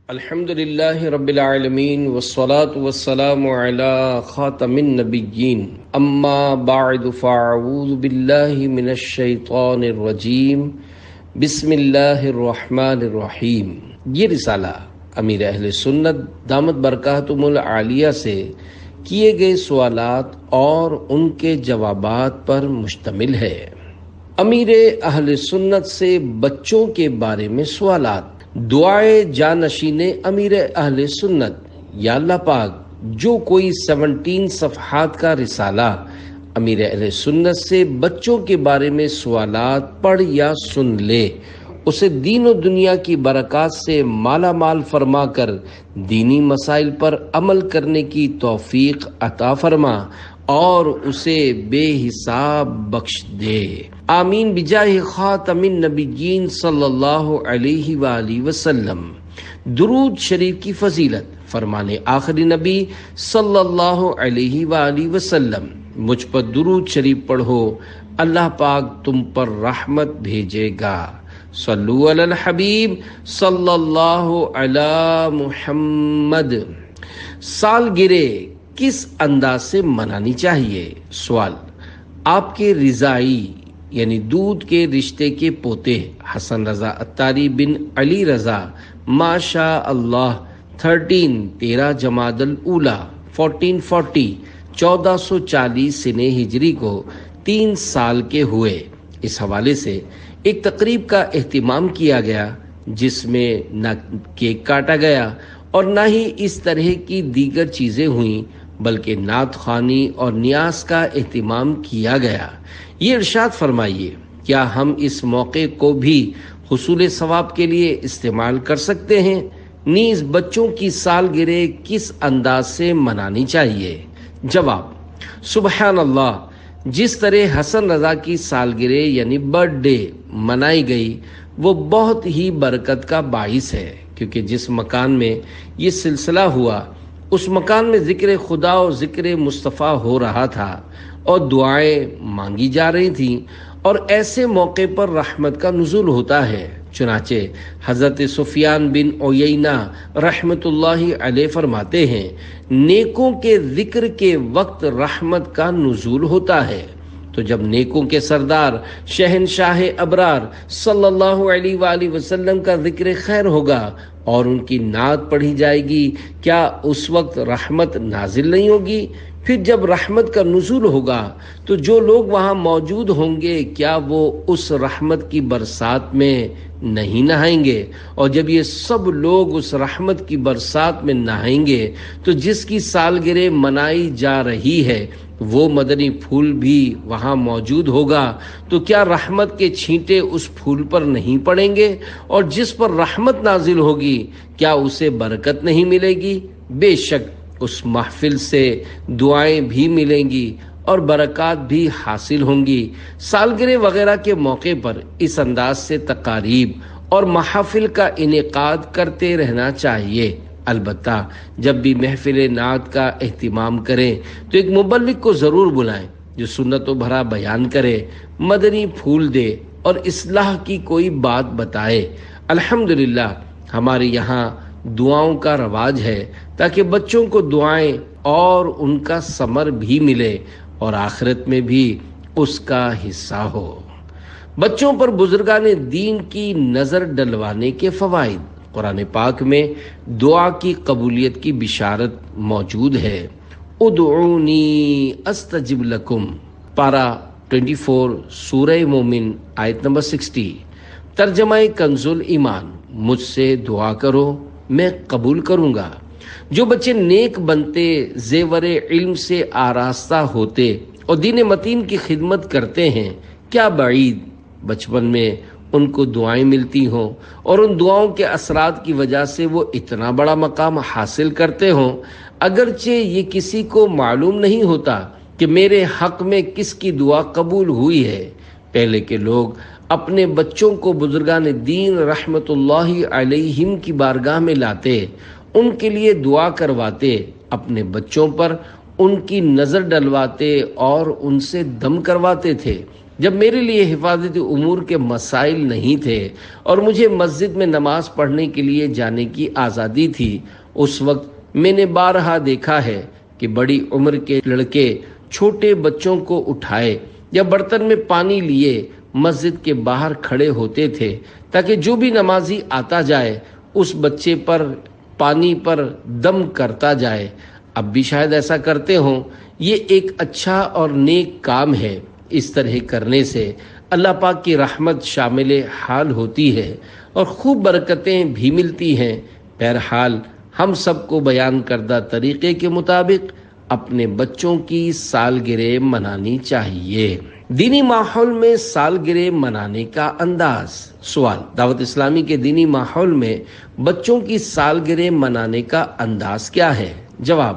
الحمدللہ رب العالمین والصلاة والسلام علی خاتم النبیین اما بعد فاعوذ باللہ من الشیطان الرجیم بسم اللہ الرحمن الرحیم۔ یہ رسالہ امیر اہل سنت دامت برکاتہم العالیہ سے کیے گئے سوالات اور ان کے جوابات پر مشتمل ہے۔ امیر اہل سنت سے بچوں کے بارے میں سوالات۔ دعائے جانشین امیر اہل سنت: یا اللہ پاک، جو کوئی 17 صفحات کا رسالہ امیر اہل سنت سے بچوں کے بارے میں سوالات پڑھ یا سن لے، اسے دین و دنیا کی برکات سے مالا مال فرما کر دینی مسائل پر عمل کرنے کی توفیق عطا فرما اور اسے بے حساب بخش دے، آمین بجاہ خاتم النبیین صلی اللہ علیہ وآلہ وسلم۔ درود شریف کی فضیلت: فرمانے آخری نبی صلی اللہ علیہ وآلہ وسلم: مجھ پر درود شریف پڑھو، اللہ پاک تم پر رحمت بھیجے گا۔ صلو علی الحبیب صلی اللہ علی محمد۔ سالگرہ کس انداز سے منانی چاہیے؟ سوال: آپ کے رضائی یعنی دودھ کے رشتے کے پوتے حسن رضا عطاری بن علی رضا ماشاء اللہ 13 جمادی الاولیٰ 1440 1440 سنہ ہجری کو 3 سال کے ہوئے۔ اس حوالے سے ایک تقریب کا اہتمام کیا گیا جس میں نہ کیک کاٹا گیا اور نہ ہی اس طرح کی دیگر چیزیں ہوئیں، بلکہ نعت خوانی اور نیاز کا اہتمام کیا گیا۔ یہ ارشاد فرمائیے، کیا ہم اس موقع کو بھی حصول ثواب کے لیے استعمال کر سکتے ہیں؟ نیز بچوں کی سالگرہ کس انداز سے منانی چاہیے؟ جواب: سبحان اللہ، جس طرح حسن رضا کی سالگرہ یعنی برتھ ڈے منائی گئی وہ بہت ہی برکت کا باعث ہے، کیونکہ جس مکان میں یہ سلسلہ ہوا اس مکان میں ذکر خدا اور ذکر مصطفیٰ ہو رہا تھا اور دعائیں مانگی جا رہی تھیں، اور ایسے موقع پر رحمت کا نزول ہوتا ہے۔ چنانچہ حضرت سفیان بن عیینہ رحمت اللہ علیہ فرماتے ہیں، نیکوں کے ذکر کے وقت رحمت کا نزول ہوتا ہے۔ تو جب نیکوں کے سردار شہنشاہ ابرار صلی اللہ علیہ وآلہ وسلم کا ذکر خیر ہوگا اور ان کی نعت پڑھی جائے گی، کیا اس وقت رحمت نازل نہیں ہوگی؟ پھر جب رحمت کا نزول ہوگا تو جو لوگ وہاں موجود ہوں گے کیا وہ اس رحمت کی برسات میں نہیں نہائیں گے؟ اور جب یہ سب لوگ اس رحمت کی برسات میں نہائیں گے تو جس کی سالگرہ منائی جا رہی ہے وہ مدنی پھول بھی وہاں موجود ہوگا، تو کیا رحمت کے چھینٹے اس پھول پر نہیں پڑیں گے؟ اور جس پر رحمت نازل ہوگی کیا اسے برکت نہیں ملے گی؟ بے شک اس محفل سے دعائیں بھی ملیں گی اور برکات بھی حاصل ہوں گی۔ سالگرہ وغیرہ کے موقع پر اس انداز سے تقاریب اور محافل کا انعقاد کرتے رہنا چاہیے۔ البتہ جب بھی محفل نعت کا اہتمام کریں تو ایک مبلغ کو ضرور بلائیں جو سنت و بھرا بیان کرے، مدنی پھول دے اور اصلاح کی کوئی بات بتائے۔ الحمدللہ ہمارے یہاں دعاؤں کا رواج ہے تاکہ بچوں کو دعائیں اور ان کا ثمر بھی ملے اور آخرت میں بھی اس کا حصہ ہو۔ بچوں پر بزرگان دین کی نظر ڈلوانے کے فوائد۔ قرآن پاک میں دعا کی قبولیت کی بشارت موجود ہے۔ ادعونی استجب لکم، پارہ 24 سورہ مومن آیت نمبر 60۔ ترجمہ کنز ایمان: مجھ سے دعا کرو میں قبول کروں گا۔ جو بچے نیک بنتے، زیور علم سے آراستہ ہوتے اور دین متین کی خدمت کرتے ہیں، کیا بعید بچپن میں ان کو دعائیں ملتی ہوں اور ان دعاؤں کے اثرات کی وجہ سے وہ اتنا بڑا مقام حاصل کرتے ہوں، اگرچہ یہ کسی کو معلوم نہیں ہوتا کہ میرے حق میں کس کی دعا قبول ہوئی ہے۔ پہلے کے لوگ اپنے بچوں کو بزرگان دین رحمت اللہ علیہم کی بارگاہ میں لاتے، ان کے لیے دعا کرواتے، اپنے بچوں پر ان کی نظر ڈلواتے اور ان سے دم کرواتے تھے۔ جب میرے لیے حفاظتی امور کے مسائل نہیں تھے اور مجھے مسجد میں نماز پڑھنے کے لیے جانے کی آزادی تھی، اس وقت میں نے بارہا دیکھا ہے کہ بڑی عمر کے لڑکے چھوٹے بچوں کو اٹھائے یا برتن میں پانی لیے مسجد کے باہر کھڑے ہوتے تھے تاکہ جو بھی نمازی آتا جائے اس بچے پر پانی پر دم کرتا جائے۔ اب بھی شاید ایسا کرتے ہوں۔ یہ ایک اچھا اور نیک کام ہے۔ اس طرح کرنے سے اللہ پاک کی رحمت شامل حال ہوتی ہے اور خوب برکتیں بھی ملتی ہیں۔ بہرحال ہم سب کو بیان کردہ طریقے کے مطابق اپنے بچوں کی سالگرہ منانی چاہیے۔ دینی ماحول میں سالگرہ منانے کا انداز۔ سوال: دعوت اسلامی کے دینی ماحول میں بچوں کی سالگرہ منانے کا انداز کیا ہے؟ جواب: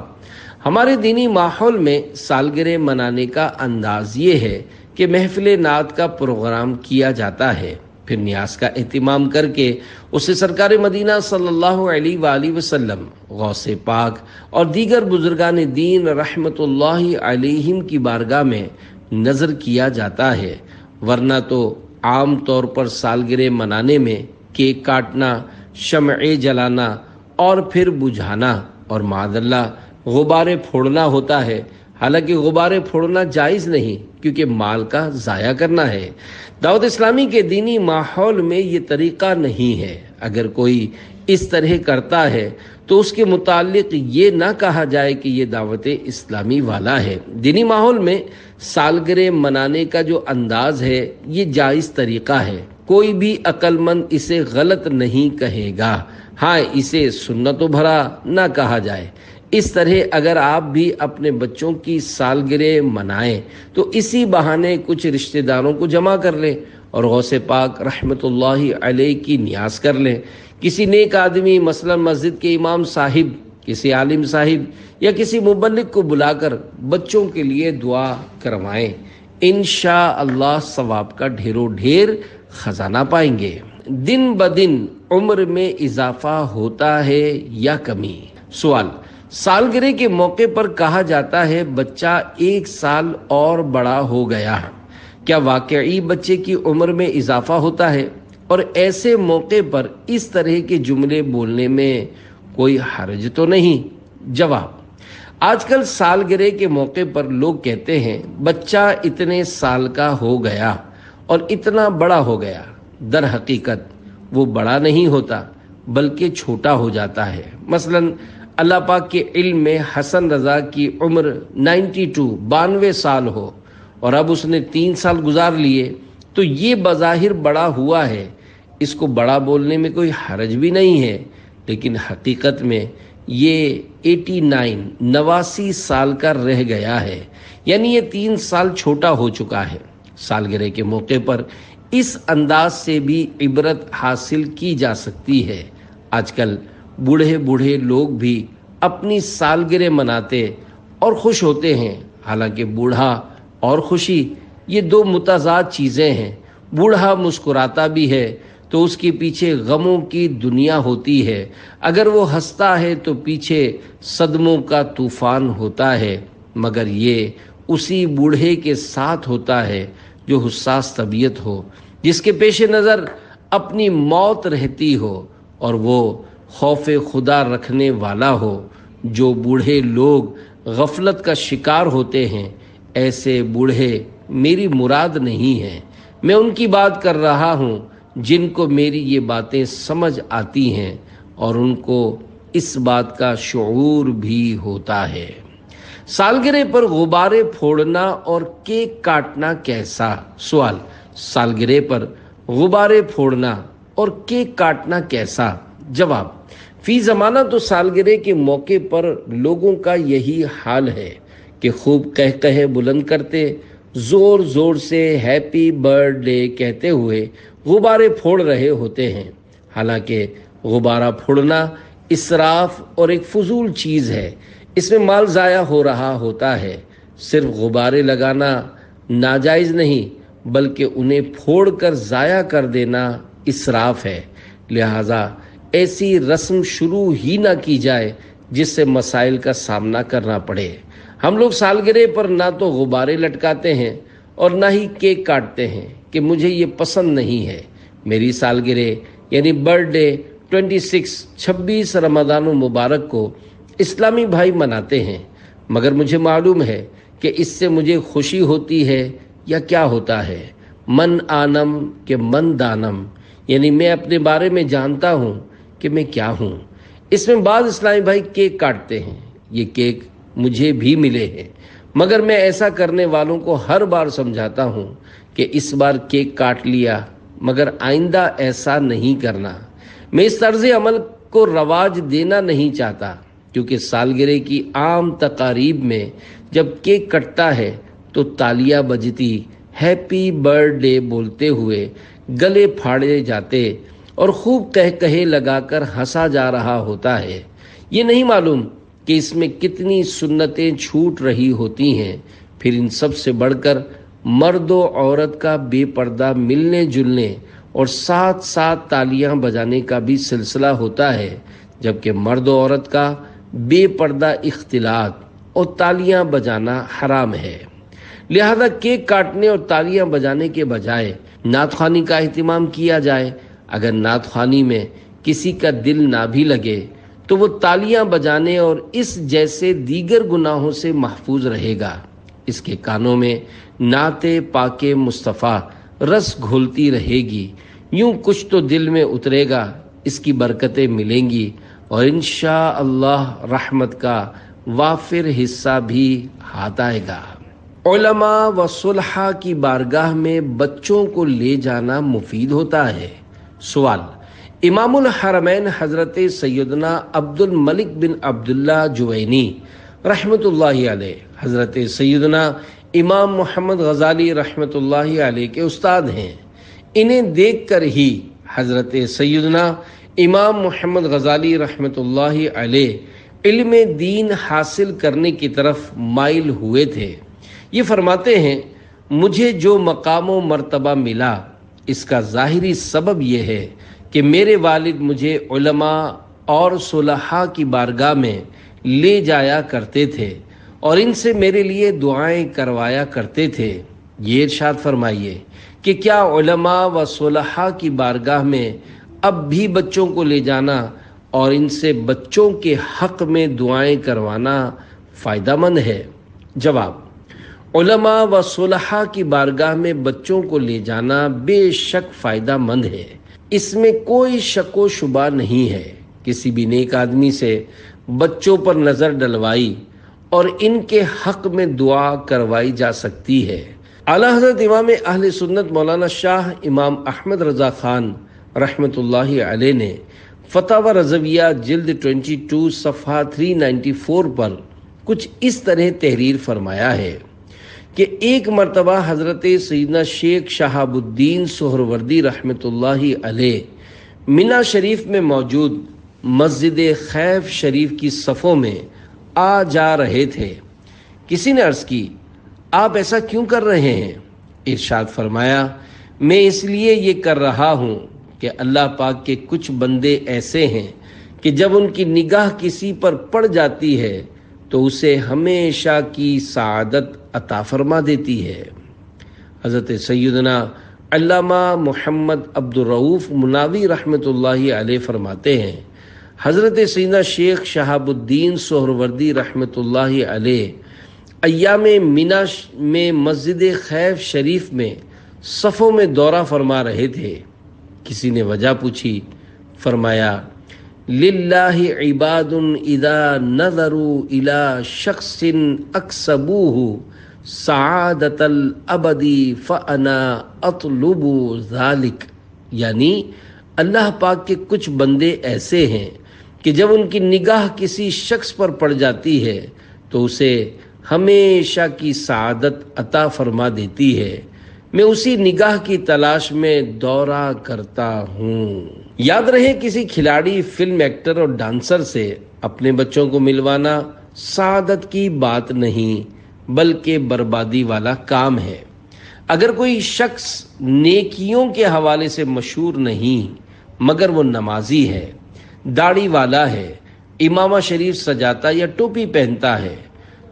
ہمارے دینی ماحول میں سالگرہ منانے کا انداز یہ ہے کہ محفل نعت کا پروگرام کیا جاتا ہے، پھر نیاز کا اہتمام کر کے اسے سرکار مدینہ صلی اللہ علیہ وآلہ وسلم، غوث پاک اور دیگر بزرگان دین رحمت اللہ علیہم کی بارگاہ میں نظر کیا جاتا ہے، ورنہ تو عام طور پر سالگرہ منانے میں کیک کاٹنا، شمعیں جلانا اور پھر بجھانا اور معاذ اللہ غبارے پھوڑنا ہوتا ہے۔ حالانکہ غبارے پھوڑنا جائز نہیں، کیونکہ مال کا ضائع کرنا ہے۔ دعوت اسلامی کے دینی ماحول میں یہ طریقہ نہیں ہے۔ اگر کوئی اس طرح کرتا ہے تو اس کے متعلق یہ نہ کہا جائے کہ یہ دعوت اسلامی والا ہے۔ دینی ماحول میں سالگرہ منانے کا جو انداز ہے یہ جائز طریقہ ہے، کوئی بھی عقل مند اسے غلط نہیں کہے گا۔ ہاں، اسے سنت و بھرا نہ کہا جائے۔ اس طرح اگر آپ بھی اپنے بچوں کی سالگرہ منائیں تو اسی بہانے کچھ رشتہ داروں کو جمع کر لیں اور غوث پاک رحمت اللہ علیہ کی نیاز کر لیں۔ کسی نیک آدمی، مثلا مسجد کے امام صاحب، کسی عالم صاحب یا کسی مبلغ کو بلا کر بچوں کے لیے دعا کروائیں۔ انشاءاللہ ثواب کا ڈھیروں ڈھیر خزانہ پائیں گے۔ دن بدن عمر میں اضافہ ہوتا ہے یا کمی؟ سوال: سالگرہ کے موقع پر کہا جاتا ہے بچہ 1 سال اور بڑا ہو گیا، کیا واقعی بچے کی عمر میں اضافہ ہوتا ہے؟ اور ایسے موقع پر اس طرح کے جملے بولنے میں کوئی حرج تو نہیں؟ جواب: آج کل سالگرہ کے موقع پر لوگ کہتے ہیں بچہ اتنے سال کا ہو گیا اور اتنا بڑا ہو گیا۔ در حقیقت وہ بڑا نہیں ہوتا بلکہ چھوٹا ہو جاتا ہے۔ مثلا اللہ پاک کے علم میں حسن رضا کی عمر 92 سال ہو اور اب اس نے 3 سال گزار لیے تو یہ بظاہر بڑا ہوا ہے، اس کو بڑا بولنے میں کوئی حرج بھی نہیں ہے، لیکن حقیقت میں یہ 89 سال کا رہ گیا ہے، یعنی یہ 3 سال چھوٹا ہو چکا ہے۔ سالگرہ کے موقع پر اس انداز سے بھی عبرت حاصل کی جا سکتی ہے۔ آج کل بوڑھے لوگ بھی اپنی سالگرہ مناتے اور خوش ہوتے ہیں، حالانکہ بوڑھا اور خوشی یہ 2 متضاد چیزیں ہیں۔ بوڑھا مسکراتا بھی ہے تو اس کے پیچھے غموں کی دنیا ہوتی ہے، اگر وہ ہنستا ہے تو پیچھے صدموں کا طوفان ہوتا ہے، مگر یہ اسی بوڑھے کے ساتھ ہوتا ہے جو حساس طبیعت ہو، جس کے پیش نظر اپنی موت رہتی ہو اور وہ خوف خدا رکھنے والا ہو۔ جو بوڑھے لوگ غفلت کا شکار ہوتے ہیں، ایسے بوڑھے میری مراد نہیں ہیں، میں ان کی بات کر رہا ہوں جن کو میری یہ باتیں سمجھ آتی ہیں اور ان کو اس بات کا شعور بھی ہوتا ہے۔ سالگرہ پر غبارے پھوڑنا اور کیک کاٹنا کیسا؟ سوال: سالگرہ پر غبارے پھوڑنا اور کیک کاٹنا کیسا؟ جواب: فی زمانہ تو سالگرہ کے موقع پر لوگوں کا یہی حال ہے کہ خوب قہقہے بلند کرتے، زور زور سے ہیپی برتھ ڈے کہتے ہوئے غبارے پھوڑ رہے ہوتے ہیں۔ حالانکہ غبارہ پھوڑنا اسراف اور ایک فضول چیز ہے، اس میں مال ضائع ہو رہا ہوتا ہے۔ صرف غبارے لگانا ناجائز نہیں بلکہ انہیں پھوڑ کر ضائع کر دینا اسراف ہے، لہذا ایسی رسم شروع ہی نہ کی جائے جس سے مسائل کا سامنا کرنا پڑے۔ ہم لوگ سالگرہ پر نہ تو غبارے لٹکاتے ہیں اور نہ ہی کیک کاٹتے ہیں کہ مجھے یہ پسند نہیں ہے۔ میری سالگرہ یعنی برتھ ڈے 26 رمضان المبارک کو اسلامی بھائی مناتے ہیں، مگر مجھے معلوم ہے کہ اس سے مجھے خوشی ہوتی ہے یا کیا ہوتا ہے۔ من آنم کہ من دانم، یعنی میں اپنے بارے میں جانتا ہوں کہ میں کیا ہوں۔ اس میں بعض اسلامی بھائی کیک کاٹتے ہیں، یہ کیک مجھے بھی ملے ہیں، مگر میں ایسا کرنے والوں کو ہر بار سمجھاتا ہوں کہ اس بار کیک کاٹ لیا مگر آئندہ ایسا نہیں کرنا۔ میں اس طرز عمل کو رواج دینا نہیں چاہتا، کیونکہ سالگرہ کی عام تقاریب میں جب کیک کٹتا ہے تو تالیاں بجتی، ہیپی برتھ ڈے بولتے ہوئے گلے پھاڑے جاتے اور خوب کہے لگا کر ہنسا جا رہا ہوتا ہے۔ یہ نہیں معلوم کہ اس میں کتنی سنتیں چھوٹ رہی ہوتی ہیں۔ پھر ان سب سے بڑھ کر مرد و عورت کا بے پردہ ملنے جلنے اور ساتھ ساتھ تالیاں بجانے کا بھی سلسلہ ہوتا ہے، جبکہ مرد و عورت کا بے پردہ اختلاط اور تالیاں بجانا حرام ہے۔ لہذا کیک کاٹنے اور تالیاں بجانے کے بجائے نعت خوانی کا اہتمام کیا جائے۔ اگر نعت خوانی میں کسی کا دل نہ بھی لگے تو وہ تالیاں بجانے اور اس جیسے دیگر گناہوں سے محفوظ رہے گا۔ اس کے کانوں میں نعت پاک مصطفیٰ رس گھولتی رہے گی، یوں کچھ تو دل میں اترے گا، اس کی برکتیں ملیں گی اور انشاءاللہ رحمت کا وافر حصہ بھی ہاتھ آئے گا۔ علماء و صلحاء کی بارگاہ میں بچوں کو لے جانا مفید ہوتا ہے؟ سوال: امام الحرمین حضرت سیدنا عبد الملک بن عبداللہ جوینی رحمۃ اللہ علیہ، حضرت سیدنا امام محمد غزالی رحمۃ اللہ علیہ کے استاد ہیں۔ انہیں دیکھ کر ہی حضرت سیدنا امام محمد غزالی رحمۃ اللہ علیہ علم دین حاصل کرنے کی طرف مائل ہوئے تھے۔ یہ فرماتے ہیں، مجھے جو مقام و مرتبہ ملا اس کا ظاہری سبب یہ ہے کہ میرے والد مجھے علماء اور صلحاء کی بارگاہ میں لے جایا کرتے تھے اور ان سے میرے لیے دعائیں کروایا کرتے تھے۔ یہ ارشاد فرمائیے کہ کیا علماء و صلحاء کی بارگاہ میں اب بھی بچوں کو لے جانا اور ان سے بچوں کے حق میں دعائیں کروانا فائدہ مند ہے؟ جواب: علماء و صلحاء کی بارگاہ میں بچوں کو لے جانا بے شک فائدہ مند ہے، اس میں کوئی شک و شبہ نہیں ہے۔ کسی بھی نیک آدمی سے بچوں پر نظر ڈلوائی اور ان کے حق میں دعا کروائی جا سکتی ہے۔ اعلیٰ حضرت امام اہل سنت مولانا شاہ امام احمد رضا خان رحمۃ اللہ علیہ نے فتاوی رضویہ جلد 22 صفحہ 394 پر کچھ اس طرح تحریر فرمایا ہے کہ ایک مرتبہ حضرت سیدنا شیخ شہاب الدین سہروردی رحمۃ اللہ علیہ منی شریف میں موجود مسجد خیف شریف کی صفوں میں آ جا رہے تھے۔ کسی نے عرض کی، آپ ایسا کیوں کر رہے ہیں؟ ارشاد فرمایا، میں اس لیے یہ کر رہا ہوں کہ اللہ پاک کے کچھ بندے ایسے ہیں کہ جب ان کی نگاہ کسی پر پڑ جاتی ہے تو اسے ہمیشہ کی سعادت عطا فرما دیتی ہے۔ حضرت سیدنا علامہ محمد عبد الرؤوف مناوی رحمۃ اللہ علیہ فرماتے ہیں، حضرت سیدنا شیخ شہاب الدین سہروردی رحمۃ اللہ علیہ ایام منی میں مسجد خیف شریف میں صفوں میں دورہ فرما رہے تھے۔ کسی نے وجہ پوچھی، فرمایا، للہ عباد اذا نظروا الى شخص اکسبوہ سعادت الابدی فانا اطلب ذلک، یعنی اللہ پاک کے کچھ بندے ایسے ہیں کہ جب ان کی نگاہ کسی شخص پر پڑ جاتی ہے تو اسے ہمیشہ کی سعادت عطا فرما دیتی ہے۔ میں اسی نگاہ کی تلاش میں دورہ کرتا ہوں۔ یاد رہے، کسی کھلاڑی، فلم ایکٹر اور ڈانسر سے اپنے بچوں کو ملوانا سعادت کی بات نہیں بلکہ بربادی والا کام ہے۔ اگر کوئی شخص نیکیوں کے حوالے سے مشہور نہیں مگر وہ نمازی ہے، داڑھی والا ہے، امامہ شریف سجاتا یا ٹوپی پہنتا ہے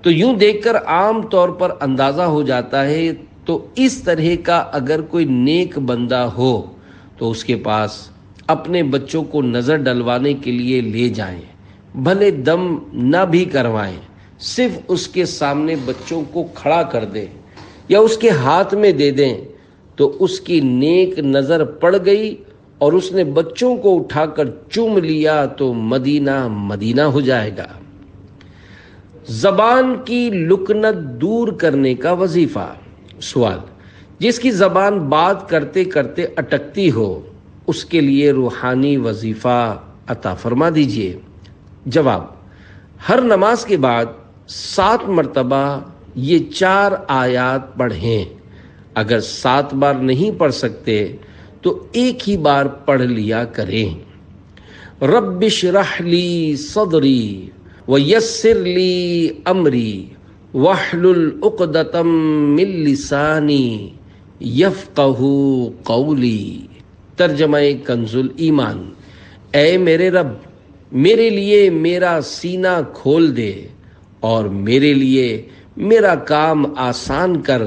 تو یوں دیکھ کر عام طور پر اندازہ ہو جاتا ہے تو اس طرح کا اگر کوئی نیک بندہ ہو تو اس کے پاس اپنے بچوں کو نظر ڈلوانے کے لیے لے جائیں، بھلے دم نہ بھی کروائیں، صرف اس کے سامنے بچوں کو کھڑا کر دیں یا اس کے ہاتھ میں دے دیں تو اس کی نیک نظر پڑ گئی اور اس نے بچوں کو اٹھا کر چوم لیا تو مدینہ مدینہ ہو جائے گا۔ زبان کی لکنت دور کرنے کا وظیفہ۔ سوال: جس کی زبان بات کرتے کرتے اٹکتی ہو اس کے لیے روحانی وظیفہ عطا فرما دیجیے۔ جواب: ہر نماز کے بعد 7 مرتبہ یہ 4 آیات پڑھیں۔ اگر 7 بار نہیں پڑھ سکتے تو ایک ہی بار پڑھ لیا کریں۔ رب اشرح لی صدری ویسر لی امری واحلل عقدۃ من لسانی یفقہوا قولی۔ ترجمہ کنز الایمان: اے میرے رب، میرے لیے میرا سینہ کھول دے اور میرے لیے میرا کام آسان کر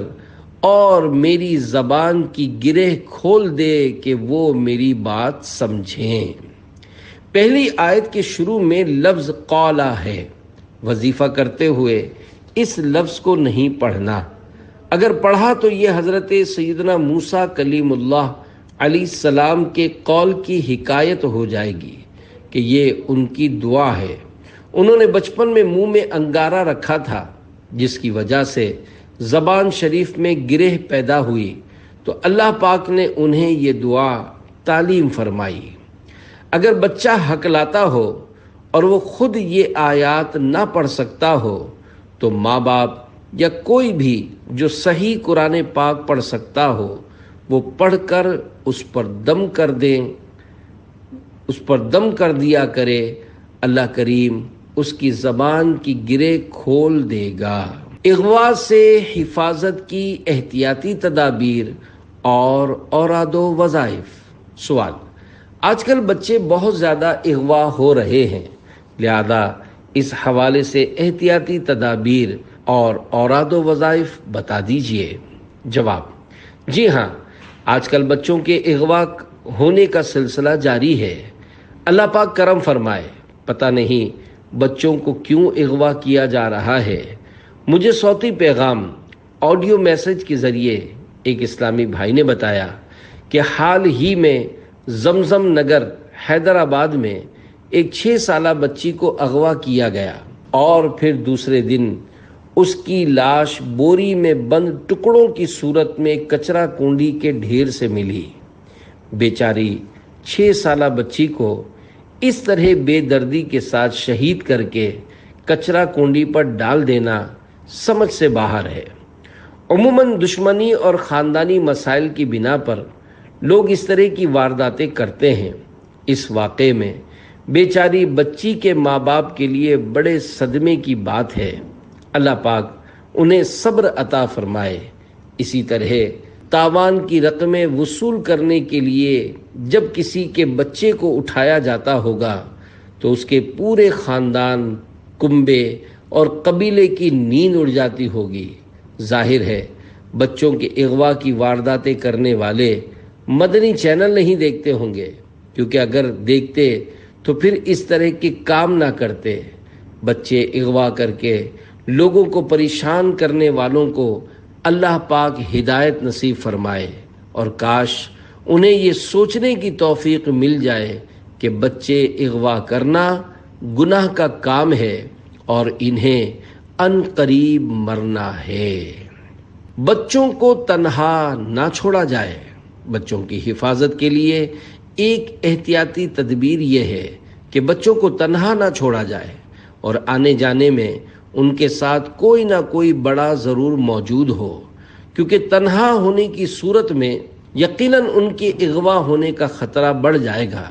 اور میری زبان کی گرہ کھول دے کہ وہ میری بات سمجھیں۔ پہلی آیت کے شروع میں لفظ قولا ہے۔ وظیفہ کرتے ہوئے اس لفظ کو نہیں پڑھنا۔ اگر پڑھا تو یہ حضرت سیدنا موسیٰ کلیم اللہ علیہ السلام کے قول کی حکایت ہو جائے گی کہ یہ ان کی دعا ہے۔ انہوں نے بچپن میں منہ میں انگارہ رکھا تھا جس کی وجہ سے زبان شریف میں گرہ پیدا ہوئی، تو اللہ پاک نے انہیں یہ دعا تعلیم فرمائی۔ اگر بچہ ہکلاتا ہو اور وہ خود یہ آیات نہ پڑھ سکتا ہو تو ماں باپ یا کوئی بھی جو صحیح قرآن پاک پڑھ سکتا ہو وہ پڑھ کر اس پر دم کر دیا کرے۔ اللہ کریم اس کی زبان کی گرہ کھول دے گا۔ اغوا سے حفاظت کی احتیاطی تدابیر اور اوراد و وظائف۔ سوال: آج کل بچے بہت زیادہ اغوا ہو رہے ہیں، لہذا اس حوالے سے احتیاطی تدابیر اور اوراد و وظائف بتا دیجیے۔ جواب: جی ہاں، آج کل بچوں کے اغوا ہونے کا سلسلہ جاری ہے۔ اللہ پاک کرم فرمائے، پتہ نہیں بچوں کو کیوں اغوا کیا جا رہا ہے۔ مجھے صوتی پیغام آڈیو میسج کے ذریعے ایک اسلامی بھائی نے بتایا کہ حال ہی میں زمزم نگر حیدرآباد میں ایک 6 سالہ بچی کو اغوا کیا گیا اور پھر دوسرے دن اس کی لاش بوری میں بند ٹکڑوں کی صورت میں کچرا کنڈی کے ڈھیر سے ملی۔ بیچاری 6 سالہ بچی کو اس طرح بے دردی کے ساتھ شہید کر کے کچرا کنڈی پر ڈال دینا سمجھ سے باہر ہے۔ عموماً دشمنی اور خاندانی مسائل کی بنا پر لوگ اس طرح کی وارداتیں کرتے ہیں۔ اس واقعے میں بیچاری بچی کے ماں باپ کے لیے بڑے صدمے کی بات ہے۔ اللہ پاک انہیں صبر عطا فرمائے۔ اسی طرح تاوان کی رقمیں وصول کرنے کے لیے جب کسی کے بچے کو اٹھایا جاتا ہوگا تو اس کے پورے خاندان، کنبے اور قبیلے کی نیند اڑ جاتی ہوگی۔ ظاہر ہے بچوں کے اغوا کی وارداتیں کرنے والے مدنی چینل نہیں دیکھتے ہوں گے، کیونکہ اگر دیکھتے تو پھر اس طرح کے کام نہ کرتے۔ بچے اغوا کر کے لوگوں کو پریشان کرنے والوں کو اللہ پاک ہدایت نصیب فرمائے، اور کاش انہیں یہ سوچنے کی توفیق مل جائے کہ بچے اغوا کرنا گناہ کا کام ہے اور انہیں ان قریب مرنا ہے۔ بچوں کو تنہا نہ چھوڑا جائے۔ بچوں کی حفاظت کے لیے ایک احتیاطی تدبیر یہ ہے کہ بچوں کو تنہا نہ چھوڑا جائے اور آنے جانے میں ان کے ساتھ کوئی نہ کوئی بڑا ضرور موجود ہو، کیونکہ تنہا ہونے کی صورت میں یقیناً ان کے اغوا ہونے کا خطرہ بڑھ جائے گا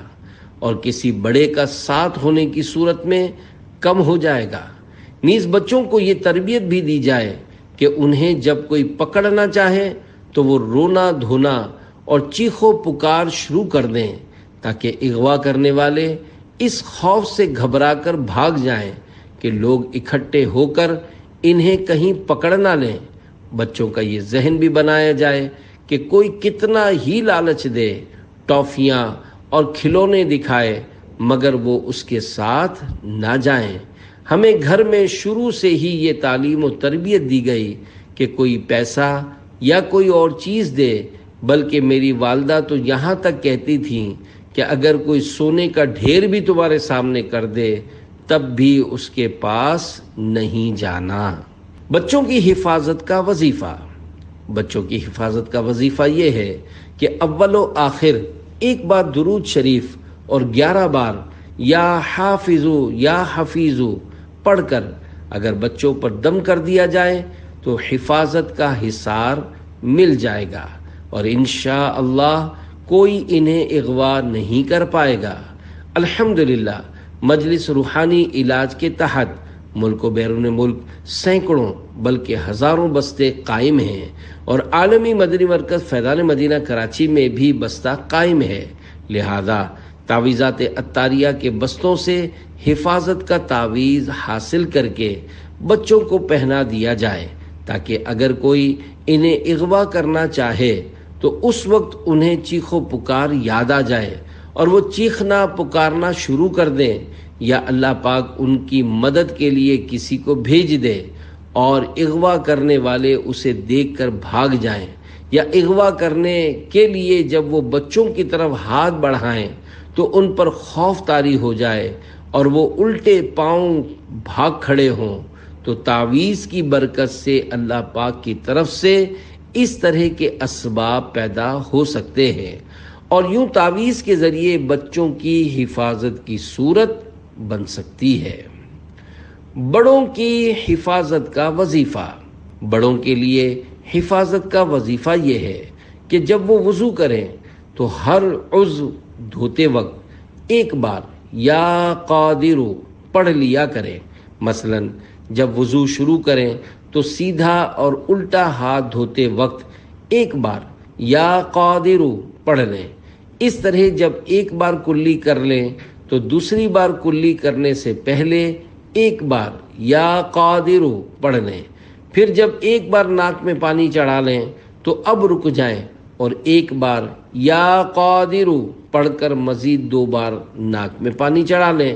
اور کسی بڑے کا ساتھ ہونے کی صورت میں کم ہو جائے گا۔ نیز بچوں کو یہ تربیت بھی دی جائے کہ انہیں جب کوئی پکڑنا چاہے تو وہ رونا دھونا اور چیخو پکار شروع کر دیں، تاکہ اغوا کرنے والے اس خوف سے گھبرا کر بھاگ جائیں کہ لوگ اکٹھے ہو کر انہیں کہیں پکڑ نہ لیں۔ بچوں کا یہ ذہن بھی بنایا جائے کہ کوئی کتنا ہی لالچ دے، ٹافیاں اور کھلونے دکھائے، مگر وہ اس کے ساتھ نہ جائیں۔ ہمیں گھر میں شروع سے ہی یہ تعلیم و تربیت دی گئی کہ کوئی پیسہ یا کوئی اور چیز دے، بلکہ میری والدہ تو یہاں تک کہتی تھیں کہ اگر کوئی سونے کا ڈھیر بھی تمہارے سامنے کر دے تب بھی اس کے پاس نہیں جانا۔ بچوں کی حفاظت کا وظیفہ۔ بچوں کی حفاظت کا وظیفہ یہ ہے کہ اول و آخر ایک بار درود شریف اور 11 بار یا حافظو یا حفیظو پڑھ کر اگر بچوں پر دم کر دیا جائے تو حفاظت کا حصار مل جائے گا اور انشاءاللہ کوئی انہیں اغوا نہیں کر پائے گا۔ الحمدللہ مجلس روحانی علاج کے تحت ملک و بیرون ملک سینکڑوں بلکہ ہزاروں بستے قائم ہیں اور عالمی مدنی مرکز فیضان مدینہ کراچی میں بھی بستہ قائم ہے، لہذا تعویذات عطاریہ کے بستوں سے حفاظت کا تعویذ حاصل کر کے بچوں کو پہنا دیا جائے تاکہ اگر کوئی انہیں اغوا کرنا چاہے تو اس وقت انہیں چیخ و پکار یاد آ جائے اور وہ چیخنا پکارنا شروع کر دیں، یا اللہ پاک ان کی مدد کے لیے کسی کو بھیج دے اور اغوا کرنے والے اسے دیکھ کر بھاگ جائیں، یا اغوا کرنے کے لیے جب وہ بچوں کی طرف ہاتھ بڑھائیں تو ان پر خوف طاری ہو جائے اور وہ الٹے پاؤں بھاگ کھڑے ہوں، تو تعویذ کی برکت سے اللہ پاک کی طرف سے اس طرح کے اسباب پیدا ہو سکتے ہیں اور یوں تعویذ کے ذریعے بچوں کی حفاظت کی صورت بن سکتی ہے۔ بڑوں کی حفاظت کا وظیفہ۔ بڑوں کے لیے حفاظت کا وظیفہ یہ ہے کہ جب وہ وضو کریں تو ہر عضو دھوتے وقت ایک بار یا قادرو پڑھ لیا کریں۔ مثلا جب وضو شروع کریں تو سیدھا اور الٹا ہاتھ دھوتے وقت ایک بار یا قادرو پڑھ لیں۔ اس طرح جب ایک بار کلی کر لیں تو دوسری بار کلی کرنے سے پہلے ایک بار یا قادرو پڑھ لیں۔ پھر جب ایک بار ناک میں پانی چڑھا لیں تو اب رک جائیں اور ایک بار یا قادرو پڑھ کر مزید 2 بار ناک میں پانی چڑھا لیں۔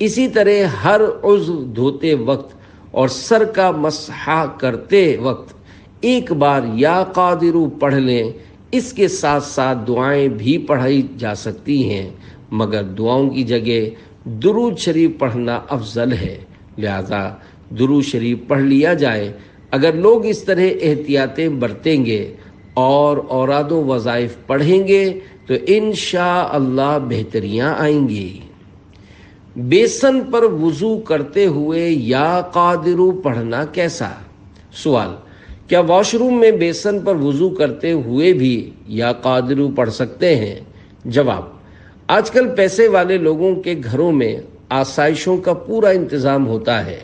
اسی طرح ہر عضو دھوتے وقت اور سر کا مسح کرتے وقت ایک بار یا قادرو پڑھ لیں۔ اس کے ساتھ ساتھ دعائیں بھی پڑھائی جا سکتی ہیں، مگر دعاؤں کی جگہ درود شریف پڑھنا افضل ہے، لہذا درود شریف پڑھ لیا جائے۔ اگر لوگ اس طرح احتیاطیں برتیں گے اور اوراد و وظائف پڑھیں گے تو انشاءاللہ بہتریاں آئیں گی۔ بیسن پر وضو کرتے ہوئے یا قادرو پڑھنا کیسا؟ سوال: کیا واش روم میں بیسن پر وضو کرتے ہوئے بھی یا قادرو پڑھ سکتے ہیں؟ جواب: آج کل پیسے والے لوگوں کے گھروں میں آسائشوں کا پورا انتظام ہوتا ہے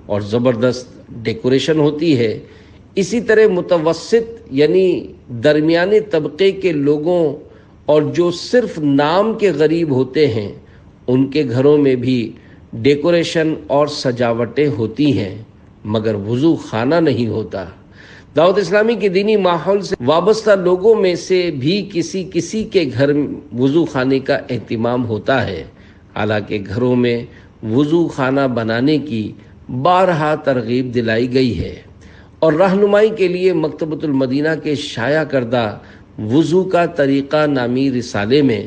اور زبردست ڈیکوریشن ہوتی ہے۔ اسی طرح متوسط یعنی درمیانے طبقے کے لوگوں اور جو صرف نام کے غریب ہوتے ہیں ان کے گھروں میں بھی ڈیکوریشن اور سجاوٹیں ہوتی ہیں، مگر وضو خانہ نہیں ہوتا۔ دعوت اسلامی کے دینی ماحول سے وابستہ لوگوں میں سے بھی کسی کے گھر وضو خانے کا اہتمام ہوتا ہے، حالانکہ گھروں میں وضو خانہ بنانے کی بارہا ترغیب دلائی گئی ہے اور رہنمائی کے لیے مکتبۃ المدینہ کے شائع کردہ وضو کا طریقہ نامی رسالے میں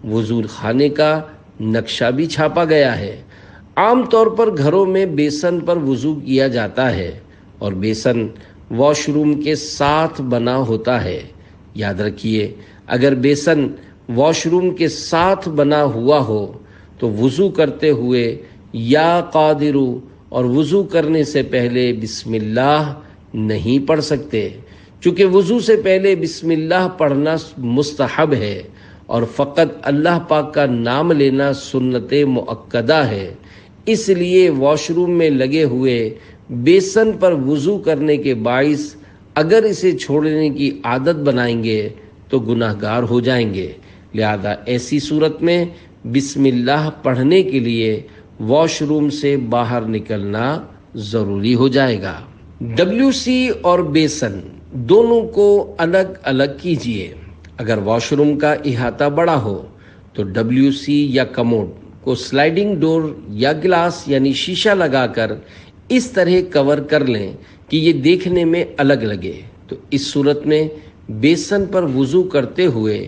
وضو خانے کا نقشہ بھی چھاپا گیا ہے۔ عام طور پر گھروں میں بیسن پر وضو کیا جاتا ہے اور بیسن واش روم کے ساتھ بنا ہوتا ہے۔ یاد رکھیے، اگر بیسن واش روم کے ساتھ بنا ہوا ہو تو وضو کرتے ہوئے یا قادرو اور وضو کرنے سے پہلے بسم اللہ نہیں پڑھ سکتے، چونکہ وضو سے پہلے بسم اللہ پڑھنا مستحب ہے اور فقط اللہ پاک کا نام لینا سنت مؤکدہ ہے۔ اس لیے واش روم میں لگے ہوئے بیسن پر وضو کرنے کے باعث اگر اسے چھوڑنے کی عادت بنائیں گے تو گناہ گار ہو جائیں گے، لہذا ایسی صورت میں بسم اللہ پڑھنے کے لیے واش روم سے باہر نکلنا ضروری ہو جائے گا۔ WC اور بیسن دونوں کو الگ الگ کیجیے۔ اگر واش روم کا احاطہ بڑا ہو تو WC یا کموڈ کو سلائیڈنگ ڈور یا گلاس یعنی شیشہ لگا کر اس طرح کور کر لیں کہ یہ دیکھنے میں الگ لگے، تو اس صورت میں بیسن پر وضو کرتے ہوئے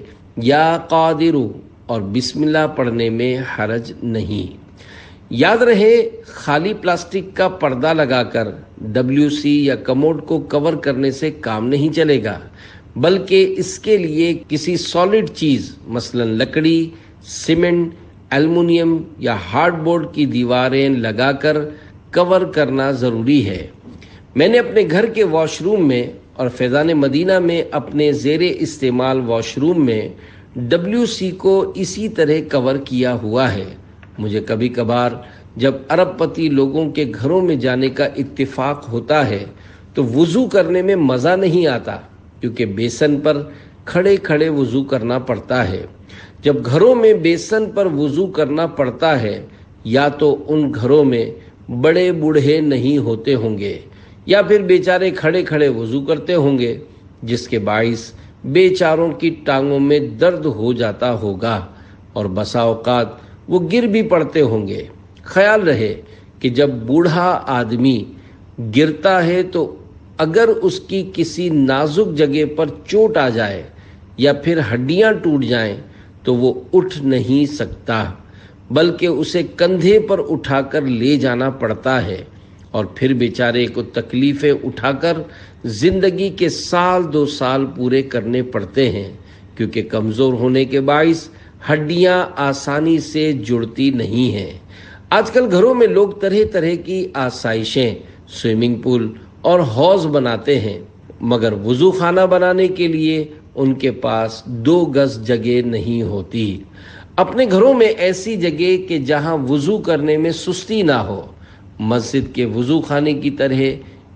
یا قادرو اور بسم اللہ پڑھنے میں حرج نہیں۔ یاد رہے، خالی پلاسٹک کا پردہ لگا کر WC یا کموڈ کو کور کرنے سے کام نہیں چلے گا، بلکہ اس کے لیے کسی سالڈ چیز مثلا لکڑی، سیمنٹ، ایلومینیم یا ہارڈ بورڈ کی دیواریں لگا کر کور کرنا ضروری ہے۔ میں نے اپنے گھر کے واش روم میں اور فیضان مدینہ میں اپنے زیر استعمال واش روم میں WC کو اسی طرح کور کیا ہوا ہے۔ مجھے کبھی کبھار جب ارب پتی لوگوں کے گھروں میں جانے کا اتفاق ہوتا ہے تو وضو کرنے میں مزہ نہیں آتا، کیونکہ بیسن پر کھڑے کھڑے وضو کرنا پڑتا ہے۔ جب گھروں میں بیسن پر وضو کرنا پڑتا ہے، یا تو ان گھروں میں بڑے بوڑھے نہیں ہوتے ہوں گے یا پھر بیچارے کھڑے کھڑے وضو کرتے ہوں گے، جس کے باعث بیچاروں کی ٹانگوں میں درد ہو جاتا ہوگا اور بسا اوقات وہ گر بھی پڑتے ہوں گے۔ خیال رہے کہ جب بوڑھا آدمی گرتا ہے تو اگر اس کی کسی نازک جگہ پر چوٹ آ جائے یا پھر ہڈیاں ٹوٹ جائیں تو وہ اٹھ نہیں سکتا، بلکہ اسے کندھے پر اٹھا کر لے جانا پڑتا ہے، اور پھر بیچارے کو تکلیفیں اٹھا کر زندگی کے 2 سال پورے کرنے پڑتے ہیں، کیونکہ کمزور ہونے کے باعث ہڈیاں آسانی سے جڑتی نہیں ہیں۔ آج کل گھروں میں لوگ طرح طرح کی آسائشیں، سوئمنگ پول اور حوض بناتے ہیں، مگر وضو خانہ بنانے کے لیے ان کے پاس 2 گز جگہ نہیں ہوتی۔ اپنے گھروں میں ایسی جگہ کہ جہاں وضو کرنے میں سستی نہ ہو، مسجد کے وضو خانے کی طرح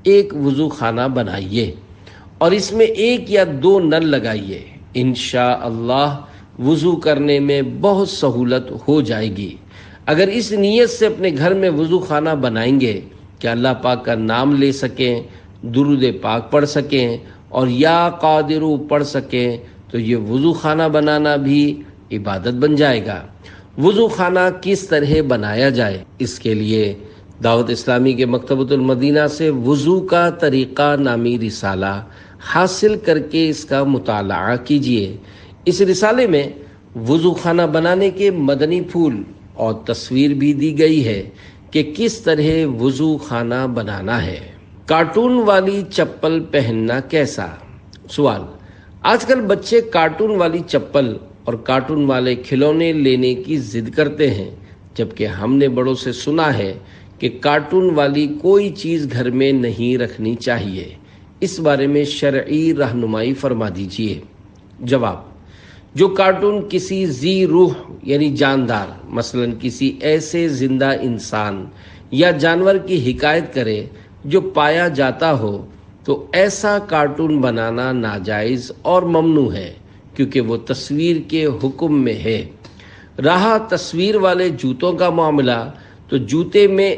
ایک وضو خانہ بنائیے اور اس میں 1 یا 2 نل لگائیے۔ انشاءاللہ وضو کرنے میں بہت سہولت ہو جائے گی۔ اگر اس نیت سے اپنے گھر میں وضو خانہ بنائیں گے کہ اللہ پاک کا نام لے سکیں، درود پاک پڑھ سکیں اور یا قادرو پڑھ سکیں، تو یہ وضو خانہ بنانا بھی عبادت بن جائے گا۔ وضو خانہ کس طرح بنایا جائے، اس کے لیے دعوت اسلامی کے مکتبۃ المدینہ سے وضو کا طریقہ نامی رسالہ حاصل کر کے اس کا مطالعہ کیجیے۔ اس رسالے میں وضو خانہ بنانے کے مدنی پھول اور تصویر بھی دی گئی ہے کہ کس طرح وضو خانہ بنانا ہے۔ کارٹون والی چپل پہننا کیسا؟ سوال: آج کل بچے کارٹون والی چپل اور کارٹون والے کھلونے لینے کی ضد کرتے ہیں، جبکہ ہم نے بڑوں سے سنا ہے کہ کارٹون والی کوئی چیز گھر میں نہیں رکھنی چاہیے۔ اس بارے میں شرعی رہنمائی فرما دیجیے۔ جواب: جو کارٹون کسی ذی روح یعنی جاندار، مثلا کسی ایسے زندہ انسان یا جانور کی حکایت کرے جو پایا جاتا ہو، تو ایسا کارٹون بنانا ناجائز اور ممنوع ہے، کیونکہ وہ تصویر کے حکم میں ہے۔ رہا تصویر والے جوتوں کا معاملہ، تو جوتے میں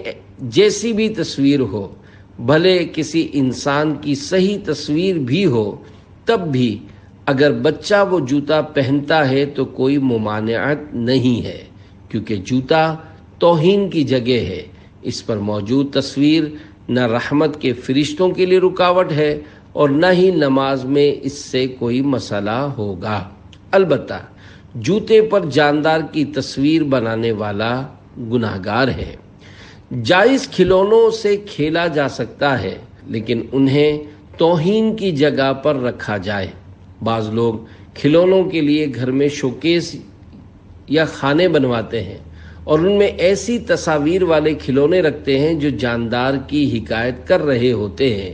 جیسی بھی تصویر ہو، بھلے کسی انسان کی صحیح تصویر بھی ہو، تب بھی اگر بچہ وہ جوتا پہنتا ہے تو کوئی ممانعت نہیں ہے، کیونکہ جوتا توہین کی جگہ ہے۔ اس پر موجود تصویر نہ رحمت کے فرشتوں کے لیے رکاوٹ ہے اور نہ ہی نماز میں اس سے کوئی مسئلہ ہوگا۔ البتہ جوتے پر جاندار کی تصویر بنانے والا گناہگار ہے۔ جائز کھلونوں سے کھیلا جا سکتا ہے، لیکن انہیں توہین کی جگہ پر رکھا جائے۔ بعض لوگ کھلونوں کے لیے گھر میں شوکیس یا خانے بنواتے ہیں اور ان میں ایسی تصاویر والے کھلونے رکھتے ہیں جو جاندار کی حکایت کر رہے ہوتے ہیں۔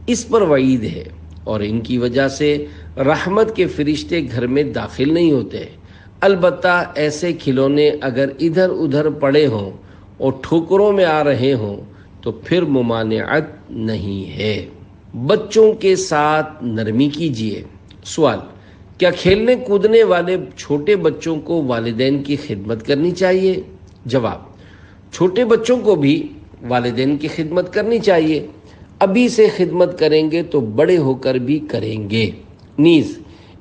اس پر وعید ہے اور ان کی وجہ سے رحمت کے فرشتے گھر میں داخل نہیں ہوتے۔ البتہ ایسے کھلونے اگر ادھر ادھر پڑے ہوں اور ٹھوکروں میں آ رہے ہوں تو پھر ممانعت نہیں ہے۔ بچوں کے ساتھ نرمی کیجیے۔ سوال: کیا کھیلنے کودنے والے چھوٹے بچوں کو والدین کی خدمت کرنی چاہیے؟ جواب: چھوٹے بچوں کو بھی والدین کی خدمت کرنی چاہیے۔ ابھی سے خدمت کریں گے تو بڑے ہو کر بھی کریں گے، نیز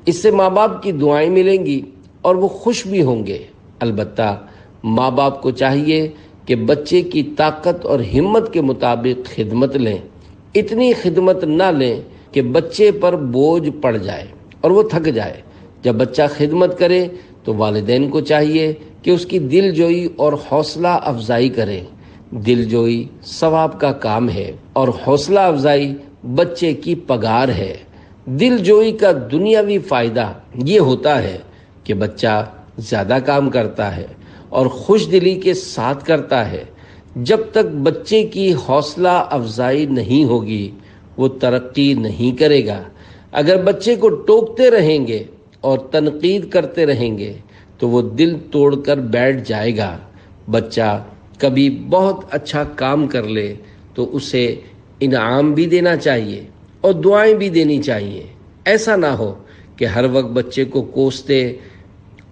اس سے ماں باپ کی دعائیں ملیں گی اور وہ خوش بھی ہوں گے۔ البتہ ماں باپ کو چاہیے کہ بچے کی طاقت اور ہمت کے مطابق خدمت لیں، اتنی خدمت نہ لیں کہ بچے پر بوجھ پڑ جائے اور وہ تھک جائے۔ جب بچہ خدمت کرے تو والدین کو چاہیے کہ اس کی دل جوئی اور حوصلہ افزائی کریں۔ دل جوئی ثواب کا کام ہے اور حوصلہ افزائی بچے کی پگار ہے۔ دل جوئی کا دنیاوی فائدہ یہ ہوتا ہے کہ بچہ زیادہ کام کرتا ہے اور خوش دلی کے ساتھ کرتا ہے۔ جب تک بچے کی حوصلہ افزائی نہیں ہوگی وہ ترقی نہیں کرے گا۔ اگر بچے کو ٹوکتے رہیں گے اور تنقید کرتے رہیں گے تو وہ دل توڑ کر بیٹھ جائے گا۔ بچہ کبھی بہت اچھا کام کر لے تو اسے انعام بھی دینا چاہیے اور دعائیں بھی دینی چاہیے۔ ایسا نہ ہو کہ ہر وقت بچے کو کوستے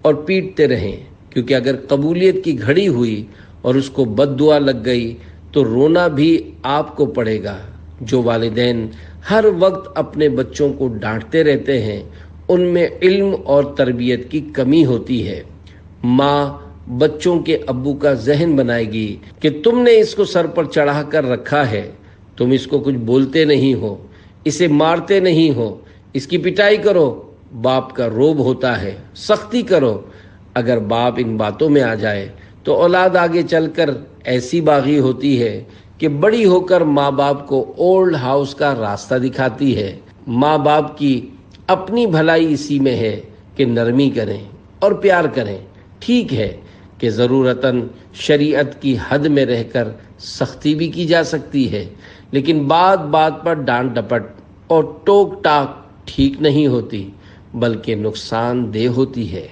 اور پیٹتے رہیں، کیونکہ اگر قبولیت کی گھڑی ہوئی اور اس کو بد دعا لگ گئی تو رونا بھی آپ کو پڑے گا۔ جو والدین ہر وقت اپنے بچوں کو ڈانٹتے رہتے ہیں ان میں علم اور تربیت کی کمی ہوتی ہے۔ ماں بچوں کے ابو کا ذہن بنائے گی کہ تم نے اس کو سر پر چڑھا کر رکھا ہے، تم اس کو کچھ بولتے نہیں ہو، اسے مارتے نہیں ہو، اس کی پٹائی کرو۔ باپ کا روب ہوتا ہے، سختی کرو۔ اگر باپ ان باتوں میں آ جائے تو اولاد آگے چل کر ایسی باغی ہوتی ہے کہ بڑی ہو کر ماں باپ کو اولڈ ہاؤس کا راستہ دکھاتی ہے۔ ماں باپ کی اپنی بھلائی اسی میں ہے کہ نرمی کریں اور پیار کریں۔ ٹھیک ہے کہ ضرورتاً شریعت کی حد میں رہ کر سختی بھی کی جا سکتی ہے، لیکن بات بات پر ڈانٹ ڈپٹ اور ٹوک ٹاک ٹھیک نہیں ہوتی بلکہ نقصان دہ ہوتی ہے۔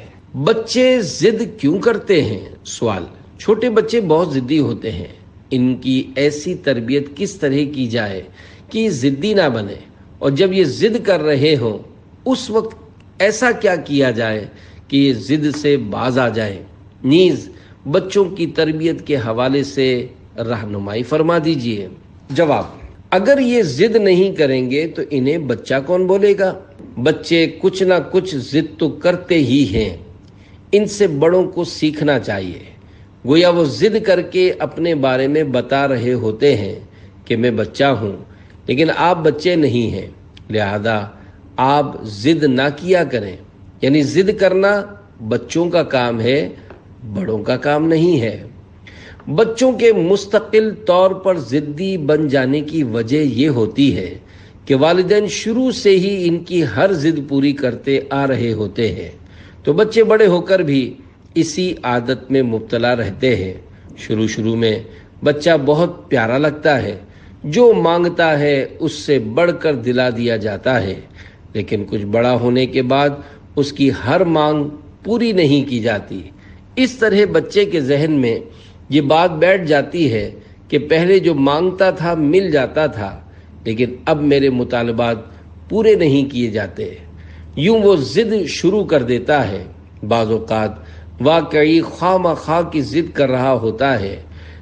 بچے ضد کیوں کرتے ہیں؟ سوال۔ چھوٹے بچے بہت ضدی ہوتے ہیں۔ ان کی ایسی تربیت کس طرح کی جائے کہ یہ ضدی نہ بنے، اور جب یہ ضد کر رہے ہوں اس وقت ایسا کیا کیا جائے کہ یہ ضد سے باز آ جائیں؟ نیز بچوں کی تربیت کے حوالے سے رہنمائی فرما دیجیے۔ جواب: اگر یہ ضد نہیں کریں گے تو انہیں بچہ کون بولے گا؟ بچے کچھ نہ کچھ ضد تو کرتے ہی ہیں۔ ان سے بڑوں کو سیکھنا چاہیے۔ گویا وہ ضد کر کے اپنے بارے میں بتا رہے ہوتے ہیں کہ میں بچہ ہوں، لیکن آپ بچے نہیں ہیں، لہذا آپ ضد نہ کیا کریں۔ یعنی ضد کرنا بچوں کا کام ہے، بڑوں کا کام نہیں ہے۔ بچوں کے مستقل طور پر ضدی بن جانے کی وجہ یہ ہوتی ہے کہ والدین شروع سے ہی ان کی ہر ضد پوری کرتے آ رہے ہوتے ہیں، تو بچے بڑے ہو کر بھی اسی عادت میں مبتلا رہتے ہیں۔ شروع میں بچہ بہت پیارا لگتا ہے، جو مانگتا ہے اس سے بڑھ کر دلا دیا جاتا ہے، لیکن کچھ بڑا ہونے کے بعد اس کی ہر مانگ پوری نہیں کی جاتی۔ اس طرح بچے کے ذہن میں یہ بات بیٹھ جاتی ہے کہ پہلے جو مانگتا تھا مل جاتا تھا، لیکن اب میرے مطالبات پورے نہیں کیے جاتے۔ یوں وہ ضد شروع کر دیتا ہے۔ بعض اوقات واقعی خواہ مخواہ کی ضد کر رہا ہوتا ہے،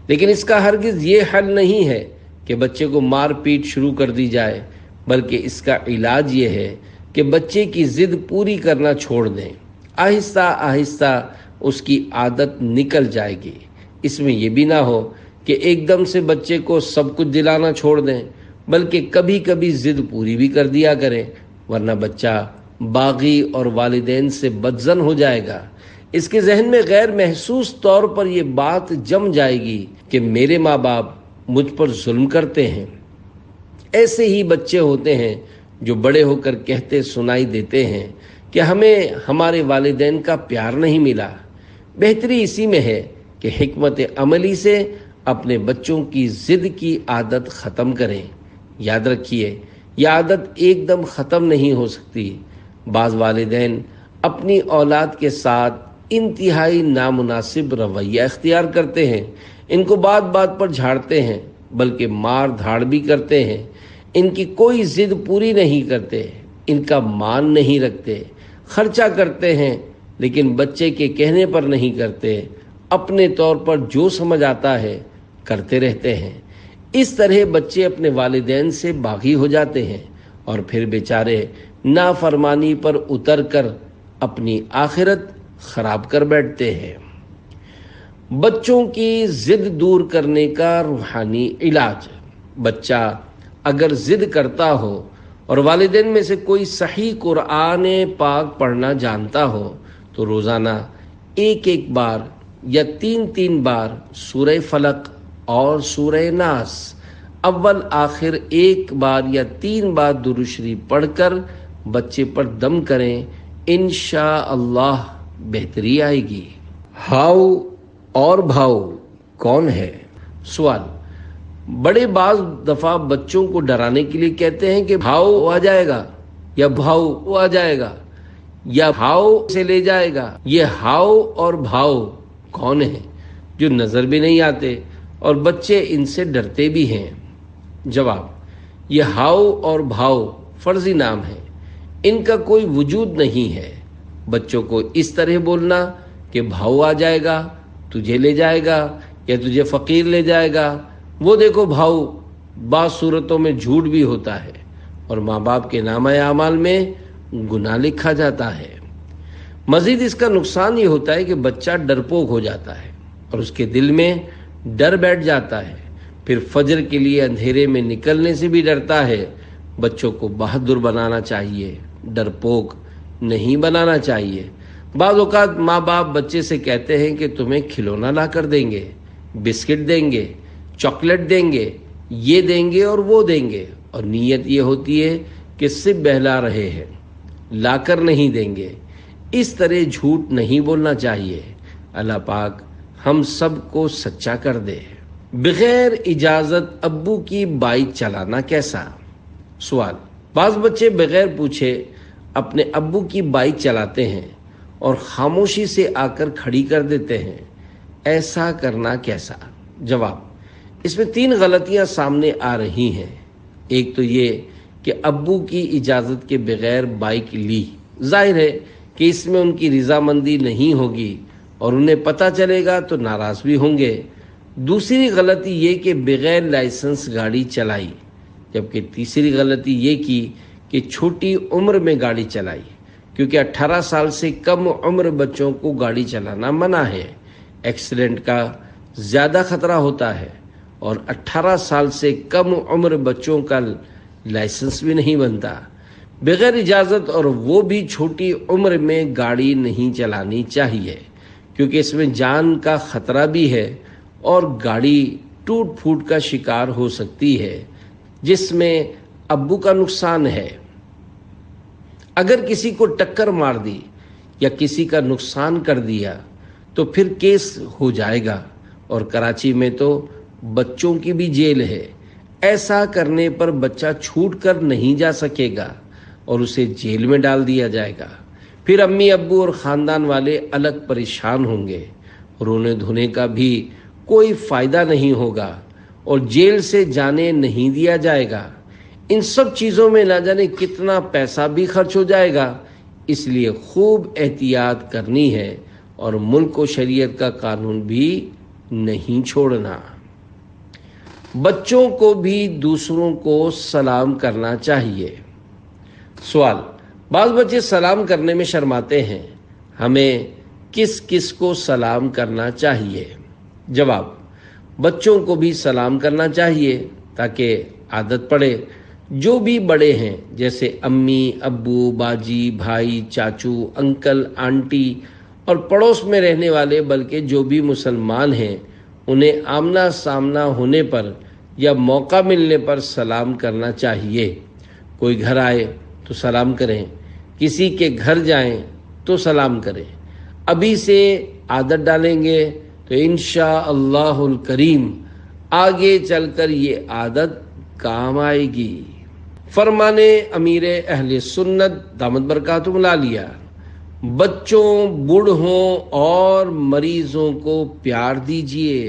لیکن اس کا ہرگز یہ حل نہیں ہے کہ بچے کو مار پیٹ شروع کر دی جائے، بلکہ اس کا علاج یہ ہے کہ بچے کی ضد پوری کرنا چھوڑ دیں۔ آہستہ آہستہ اس کی عادت نکل جائے گی۔ اس میں یہ بھی نہ ہو کہ ایک دم سے بچے کو سب کچھ دلانا چھوڑ دیں، بلکہ کبھی کبھی ضد پوری بھی کر دیا کریں، ورنہ بچہ باغی اور والدین سے بدظن ہو جائے گا۔ اس کے ذہن میں غیر محسوس طور پر یہ بات جم جائے گی کہ میرے ماں باپ مجھ پر ظلم کرتے ہیں۔ ایسے ہی بچے ہوتے ہیں جو بڑے ہو کر کہتے سنائی دیتے ہیں کہ ہمیں ہمارے والدین کا پیار نہیں ملا۔ بہتری اسی میں ہے کہ حکمت عملی سے اپنے بچوں کی ضد کی عادت ختم کریں۔ یاد رکھیے، یہ عادت ایک دم ختم نہیں ہو سکتی۔ بعض والدین اپنی اولاد کے ساتھ انتہائی نامناسب رویہ اختیار کرتے ہیں، ان کو بات بات پر جھاڑتے ہیں، بلکہ مار دھاڑ بھی کرتے ہیں۔ ان کی کوئی ضد پوری نہیں کرتے، ان کا مان نہیں رکھتے، خرچہ کرتے ہیں لیکن بچے کے کہنے پر نہیں کرتے، اپنے طور پر جو سمجھ آتا ہے کرتے رہتے ہیں۔ اس طرح بچے اپنے والدین سے باغی ہو جاتے ہیں اور پھر بیچارے نافرمانی پر اتر کر اپنی آخرت خراب کر بیٹھتے ہیں۔ بچوں کی ضد دور کرنے کا روحانی علاج۔ بچہ اگر ضد کرتا ہو اور والدین میں سے کوئی صحیح قرآن پاک پڑھنا جانتا ہو تو روزانہ ایک بار یا تین بار سورہ فلق اور سورہ ناس اول آخر ایک بار یا 3 بار درود شریف پڑھ کر بچے پر دم کریں، انشاءاللہ بہتری آئے گی۔ ہاؤ اور بھاؤ کون ہے؟ سوال۔ بڑے بعض دفعہ بچوں کو ڈرانے کے لیے کہتے ہیں کہ بھاؤ آ جائے گا یا بھاؤ آ جائے گا یا ہاؤ سے لے جائے گا۔ یہ ہاؤ اور بھاؤ کون ہے جو نظر بھی نہیں آتے اور بچے ان سے ڈرتے بھی ہیں؟ جواب: یہ ہاؤ اور بھاؤ فرضی نام ہے، ان کا کوئی وجود نہیں ہے۔ بچوں کو اس طرح بولنا کہ بھاؤ آ جائے گا، تجھے لے جائے گا یا تجھے فقیر لے جائے گا، وہ دیکھو بھاؤ بعض صورتوں میں جھوٹ بھی ہوتا ہے اور ماں باپ کے نامہ اعمال میں گناہ لکھا جاتا ہے۔ مزید اس کا نقصان یہ ہوتا ہے کہ بچہ ڈرپوک ہو جاتا ہے اور اس کے دل میں ڈر بیٹھ جاتا ہے، پھر فجر کے لیے اندھیرے میں نکلنے سے بھی ڈرتا ہے۔ بچوں کو بہادر بنانا چاہیے، ڈرپوک نہیں بنانا چاہیے۔ بعض اوقات ماں باپ بچے سے کہتے ہیں کہ تمہیں کھلونا لا کر دیں گے، بسکٹ دیں گے، چاکلیٹ دیں گے، یہ دیں گے اور وہ دیں گے، اور نیت یہ ہوتی ہے کہ صرف بہلا رہے ہیں، لا کر نہیں دیں گے۔ اس طرح جھوٹ نہیں بولنا چاہیے۔ اللہ پاک ہم سب کو سچا کر دے۔ بغیر اجازت ابو کی بائک چلانا کیسا؟ سوال۔ بعض بچے بغیر پوچھے اپنے ابو کی بائک چلاتے ہیں اور خاموشی سے آ کر کھڑی کر دیتے ہیں، ایسا کرنا کیسا؟ جواب: اس میں 3 غلطیاں سامنے آ رہی ہیں۔ ایک تو یہ کہ ابو کی اجازت کے بغیر بائک لی، ظاہر ہے کہ اس میں ان کی رضامندی نہیں ہوگی اور انہیں پتہ چلے گا تو ناراض بھی ہوں گے۔ دوسری غلطی یہ کہ بغیر لائسنس گاڑی چلائی، جبکہ تیسری غلطی یہ کی کہ چھوٹی عمر میں گاڑی چلائی، کیونکہ 18 سال سے کم عمر بچوں کو گاڑی چلانا منع ہے۔ ایکسیڈنٹ کا زیادہ خطرہ ہوتا ہے اور 18 سال سے کم عمر بچوں کا لائسنس بھی نہیں بنتا۔ بغیر اجازت اور وہ بھی چھوٹی عمر میں گاڑی نہیں چلانی چاہیے، کیونکہ اس میں جان کا خطرہ بھی ہے اور گاڑی ٹوٹ پھوٹ کا شکار ہو سکتی ہے، جس میں ابو کا نقصان ہے۔ اگر کسی کو ٹکر مار دی یا کسی کا نقصان کر دیا تو پھر کیس ہو جائے گا، اور کراچی میں تو بچوں کی بھی جیل ہے۔ ایسا کرنے پر بچہ چھوٹ کر نہیں جا سکے گا اور اسے جیل میں ڈال دیا جائے گا۔ پھر امی ابو اور خاندان والے الگ پریشان ہوں گے، رونے دھونے کا بھی کوئی فائدہ نہیں ہوگا اور جیل سے جانے نہیں دیا جائے گا۔ ان سب چیزوں میں نہ جانے کتنا پیسہ بھی خرچ ہو جائے گا، اس لیے خوب احتیاط کرنی ہے اور ملک و شریعت کا قانون بھی نہیں چھوڑنا۔ بچوں کو بھی دوسروں کو سلام کرنا چاہیے۔ سوال۔ بعض بچے سلام کرنے میں شرماتے ہیں، ہمیں کس کس کو سلام کرنا چاہیے؟ جواب: بچوں کو بھی سلام کرنا چاہیے تاکہ عادت پڑے۔ جو بھی بڑے ہیں جیسے امی ابو باجی بھائی چاچو انکل آنٹی اور پڑوس میں رہنے والے، بلکہ جو بھی مسلمان ہیں، انہیں آمنا سامنا ہونے پر یا موقع ملنے پر سلام کرنا چاہیے۔ کوئی گھر آئے تو سلام کریں، کسی کے گھر جائیں تو سلام کریں۔ ابھی سے عادت ڈالیں گے تو انشاءاللہ الکریم آگے چل کر یہ عادت کام آئے گی۔ فرمانے امیر اہل سنت دامت برکاتہم العالیہ: بچوں، بوڑھوں اور مریضوں کو پیار دیجیے۔